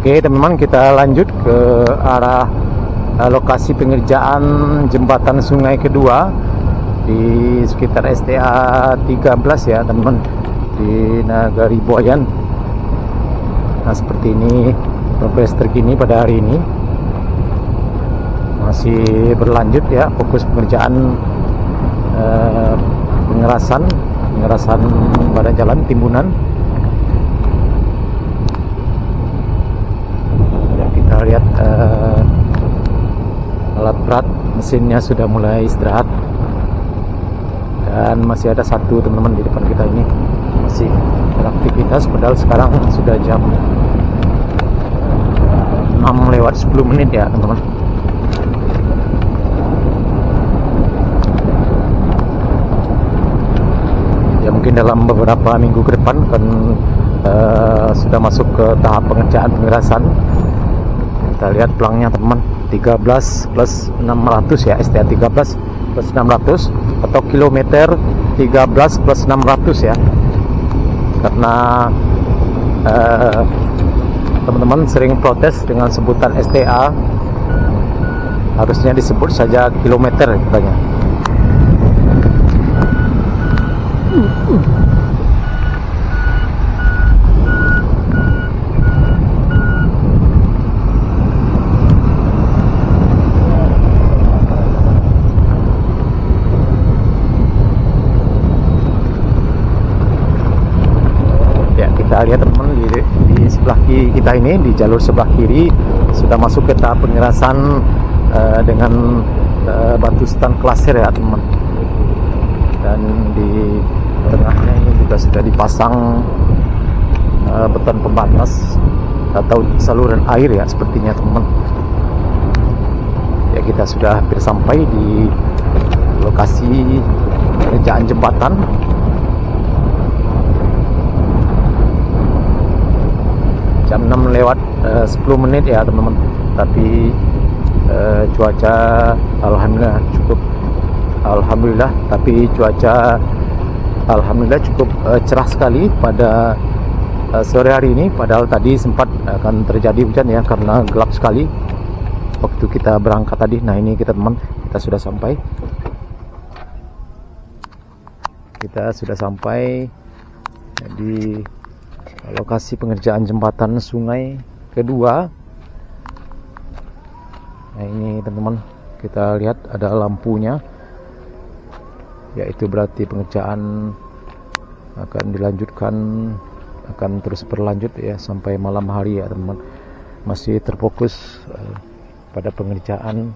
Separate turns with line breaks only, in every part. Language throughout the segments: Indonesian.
Oke teman-teman, kita lanjut ke arah lokasi pengerjaan jembatan sungai kedua di sekitar STA 13 ya teman-teman, di Nagari Buayan. Nah seperti ini progres terkini pada hari ini, masih berlanjut ya fokus pengerjaan pengerasan badan jalan timbunan. Ya, kita lihat alat berat mesinnya sudah mulai istirahat, dan masih ada satu teman-teman di depan kita ini masih beraktivitas, padahal sekarang sudah jam 6:10 ya teman-teman. Ya mungkin dalam beberapa minggu ke depan kan sudah masuk ke tahap pengerjaan pengerasan. Kita lihat pelangnya teman-teman, 13 plus 600 ya, STA 13 plus 600 atau kilometer 13 plus 600 ya. Karena teman-teman sering protes dengan sebutan STA, harusnya disebut saja kilometer katanya. Kita lihat teman-teman di sebelah kiri kita ini, di jalur sebelah kiri sudah masuk ke tahap pengerasan dengan batu stan klaser ya teman-teman. Dan di tengahnya ini juga sudah dipasang beton pembatas atau saluran air ya sepertinya teman-teman. Ya kita sudah hampir sampai di lokasi pengerjaan jembatan. Jam 6:10 ya teman-teman, tapi cuaca alhamdulillah cukup cerah sekali pada sore hari ini, padahal tadi sempat akan terjadi hujan ya karena gelap sekali waktu kita berangkat tadi. Nah ini kita teman, kita sudah sampai di lokasi pengerjaan jembatan sungai kedua. Nah ini teman-teman, kita lihat ada lampunya, yaitu berarti pengerjaan akan dilanjutkan, akan terus berlanjut ya sampai malam hari ya teman-teman. Masih terfokus pada pengerjaan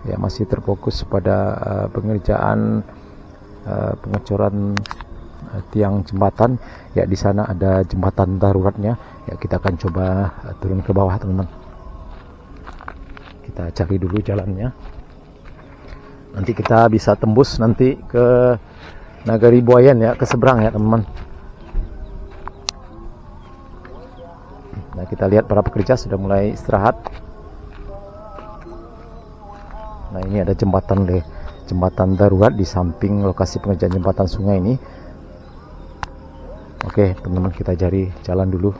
ya, masih terfokus pada pengerjaan pengecoran tiang jembatan ya. Di sana ada jembatan daruratnya ya, kita akan coba turun ke bawah teman-teman. Kita cari dulu jalannya, nanti kita bisa tembus nanti ke Nagari Buayan ya, ke seberang ya teman-teman. Nah kita lihat para pekerja sudah mulai istirahat. Nah ini ada jembatan darurat di samping lokasi pengerjaan jembatan sungai ini. Oke teman-teman, kita cari jalan dulu.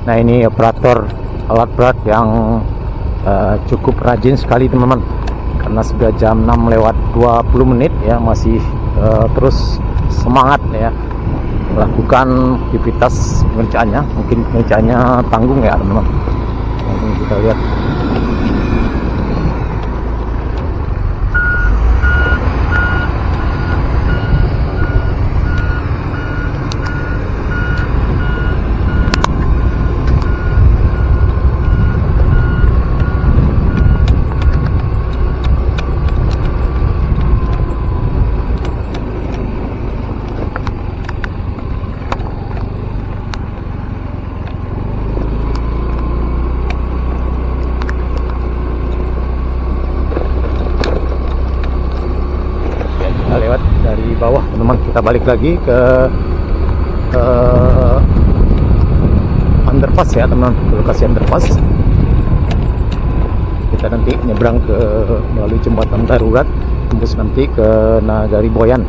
Nah ini operator alat berat yang cukup rajin sekali teman-teman, karena sudah jam 6:20 ya, masih terus semangat ya melakukan aktivitas pengerjaannya. Mungkin pengerjaannya tanggung ya teman-teman. Nanti kita lihat. Bawah teman-teman, kita balik lagi ke underpass ya teman-teman, ke lokasi underpass. kita nanti nyebrang ke melalui jembatan darurat tembus nanti ke Nagari Boyan.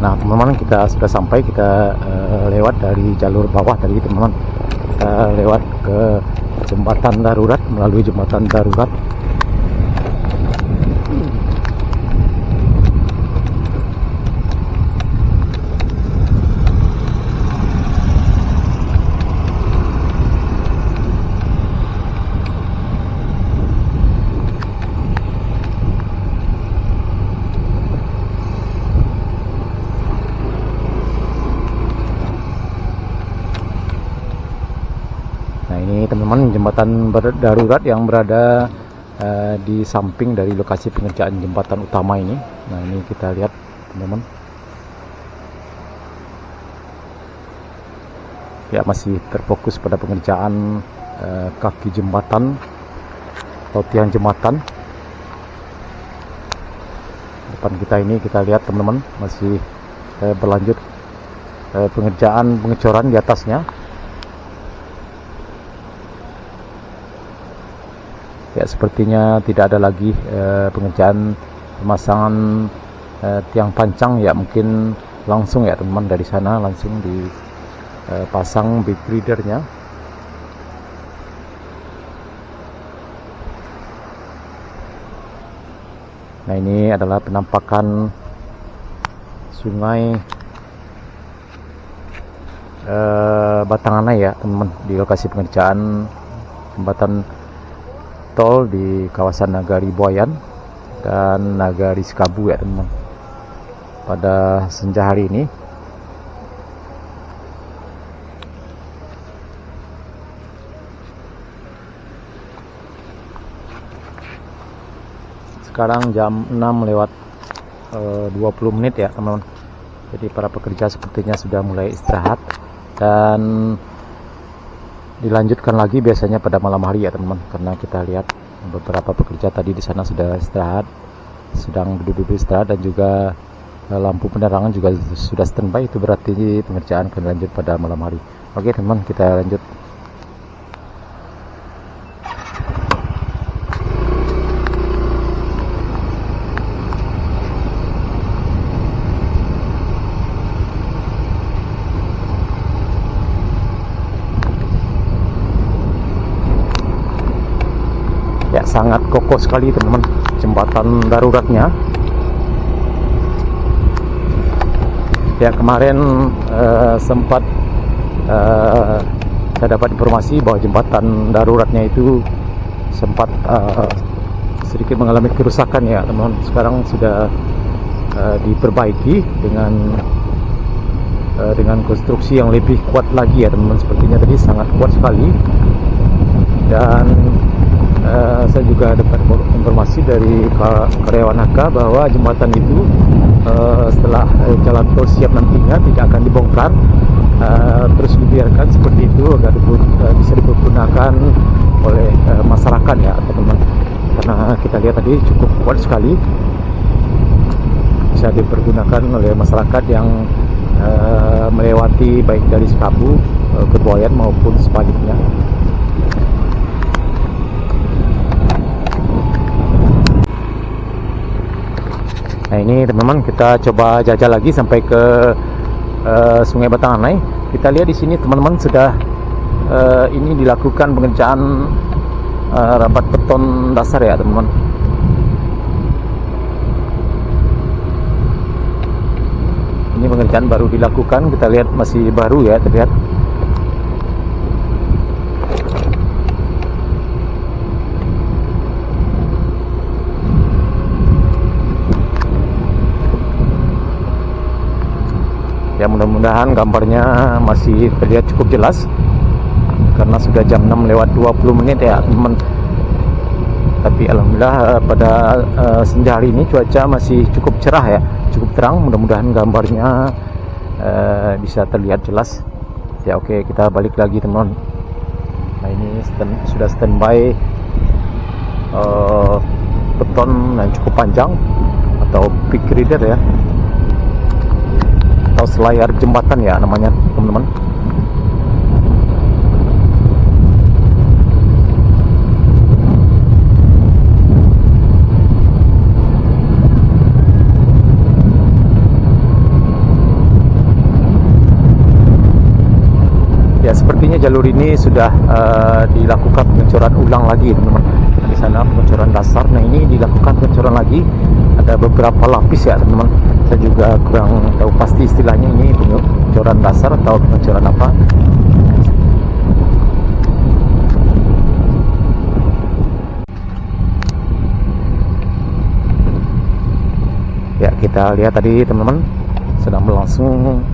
Nah teman-teman, kita sudah sampai, kita lewat dari jalur bawah tadi teman-teman, kita lewat ke jembatan darurat, melalui jembatan darurat. Nah ini teman-teman, jembatan darurat yang berada di samping dari lokasi pengerjaan jembatan utama ini. Nah ini kita lihat teman-teman, ya masih terfokus pada pengerjaan kaki jembatan atau tiang jembatan. Depan kita ini kita lihat teman-teman, masih berlanjut pengerjaan pengecoran di atasnya. Ya sepertinya tidak ada lagi pengerjaan pemasangan tiang pancang, ya mungkin langsung ya teman-teman, dari sana langsung dipasang big readernya. Nah ini adalah penampakan sungai Batanganai ya teman-teman, di lokasi pengerjaan jembatan tol di kawasan Nagari Boyan dan Nagari Sekabu ya teman-teman, pada senja hari ini. Sekarang jam 6 lewat 20 menit ya teman-teman, jadi para pekerja sepertinya sudah mulai istirahat, dan dilanjutkan lagi biasanya pada malam hari ya teman-teman, karena kita lihat beberapa pekerja tadi di sana sudah istirahat, sedang duduk-duduk istirahat, dan juga lampu penerangan juga sudah standby. Itu berarti pengerjaan akan lanjut pada malam hari. Oke teman-teman, kita lanjut. Ya sangat kokoh sekali teman-teman jembatan daruratnya. Ya kemarin sempat saya dapat informasi bahwa jembatan daruratnya itu sempat sedikit mengalami kerusakan ya teman-teman. Sekarang sudah diperbaiki dengan konstruksi yang lebih kuat lagi ya teman-teman. Sepertinya tadi sangat kuat sekali, dan saya juga dapat informasi dari karyawan HK bahwa jembatan itu setelah jalan tol siap nantinya tidak akan dibongkar, terus dibiarkan seperti itu agar bisa dipergunakan oleh masyarakat ya teman-teman, karena kita lihat tadi cukup kuat sekali, bisa dipergunakan oleh masyarakat yang melewati baik dari Sekabu ke Boyan maupun sebaliknya. Nah ini teman-teman, kita coba jajal lagi sampai ke Sungai Batanganai. Kita lihat di sini teman-teman, sudah ini dilakukan pengerjaan rapat beton dasar ya teman-teman. Ini pengerjaan baru dilakukan, kita lihat masih baru ya terlihat. mudah-mudahan gambarnya masih terlihat cukup jelas karena sudah jam 6 lewat 20 menit ya teman-teman. Tapi alhamdulillah pada senja hari ini cuaca masih cukup cerah ya, cukup terang. Mudah-mudahan gambarnya bisa terlihat jelas ya. Oke, kita balik lagi teman-teman. Nah, ini sudah standby beton yang cukup panjang atau pick reader ya, atau selayar jembatan ya namanya teman-teman. Ya, sepertinya jalur ini sudah dilakukan pengecoran ulang lagi teman-teman. Di sana pengecoran dasar, nah ini dilakukan pengecoran lagi. Ada beberapa lapis ya teman-teman. Saya juga kurang tahu pasti istilahnya ini pengecoran dasar atau pengecoran apa. Ya, kita lihat tadi teman-teman sedang berlangsung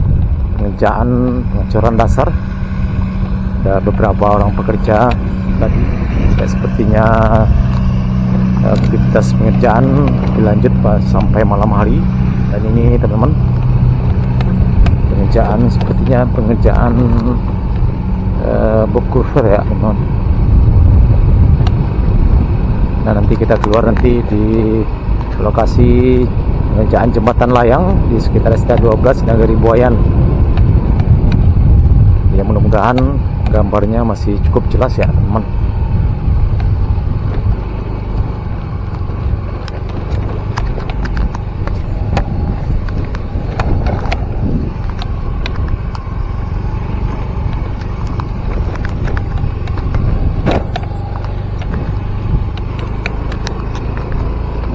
pengerjaan pengecoran dasar. Ada beberapa orang pekerja tadi sepertinya aktivitas pengerjaan dilanjut sampai malam hari. Dan ini teman-teman pengerjaan sepertinya pengerjaan box culvert ya teman-teman. Nah, nanti kita keluar nanti di lokasi pengerjaan jembatan layang di sekitar ST12 Nagari Buayan ya. Mudah-mudahan gambarnya masih cukup jelas ya teman-teman.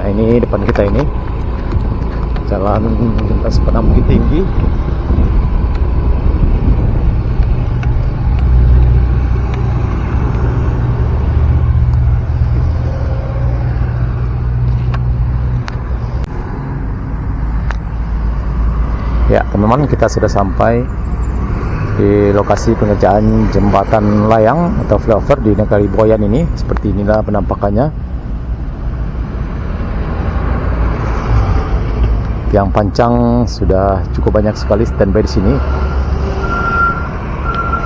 Nah, ini depan kita ini jalan lintas Padang Bukit Tinggi. Ya teman-teman, kita sudah sampai di lokasi pengerjaan jembatan layang atau flyover di Nagari Buayan ini. Seperti inilah penampakannya. Tiang pancang sudah cukup banyak sekali standby di sini.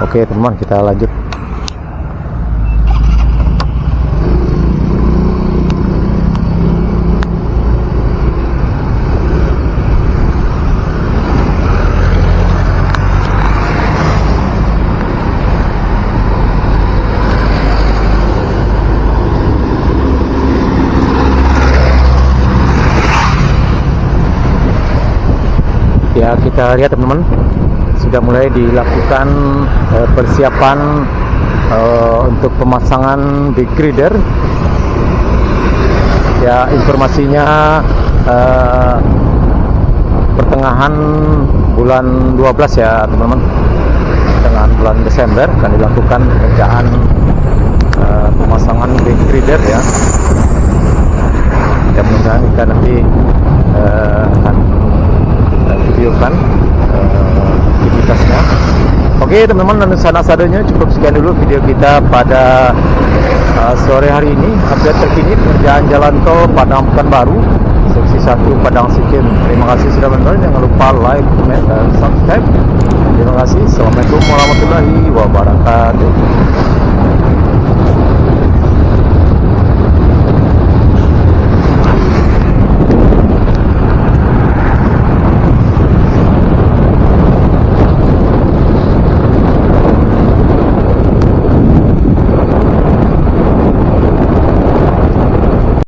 Oke teman-teman, kita lanjut. Ya, kita lihat teman-teman sudah mulai dilakukan persiapan untuk pemasangan big grader ya. Informasinya pertengahan bulan 12 ya teman-teman, pertengahan bulan Desember akan dilakukan pengerjaan pemasangan big grader ya. Mudah-mudahan kita nanti akan videokan aktivitasnya. Oke teman-teman, dan sadanya cukup sekian dulu video kita pada sore hari ini. Update terkini pengerjaan jalan tol Padang Pekanbaru seksi 1 Padang Sikim. Terima kasih sudah menonton. Jangan lupa like, comment, dan subscribe. Terima kasih. Assalamualaikum warahmatullahi wabarakatuh.